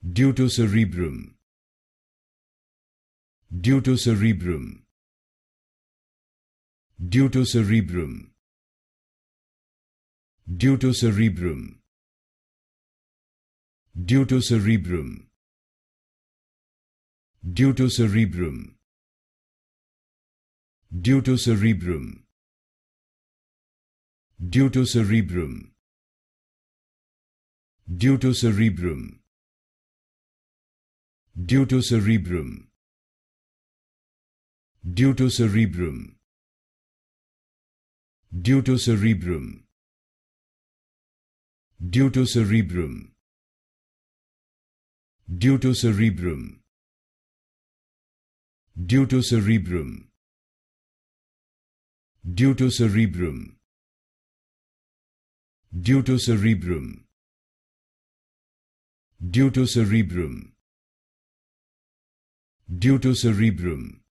Deutocerebrum. Deutocerebrum. Deutocerebrum. Deutocerebrum. Deutocerebrum. Deutocerebrum. Deutocerebrum. Deutocerebrum. Deutocerebrum. Deutocerebrum. Deutocerebrum. Deutocerebrum. Deutocerebrum. Deutocerebrum. Deutocerebrum. Deutocerebrum. Deutocerebrum. Deutocerebrum. Deutocerebrum.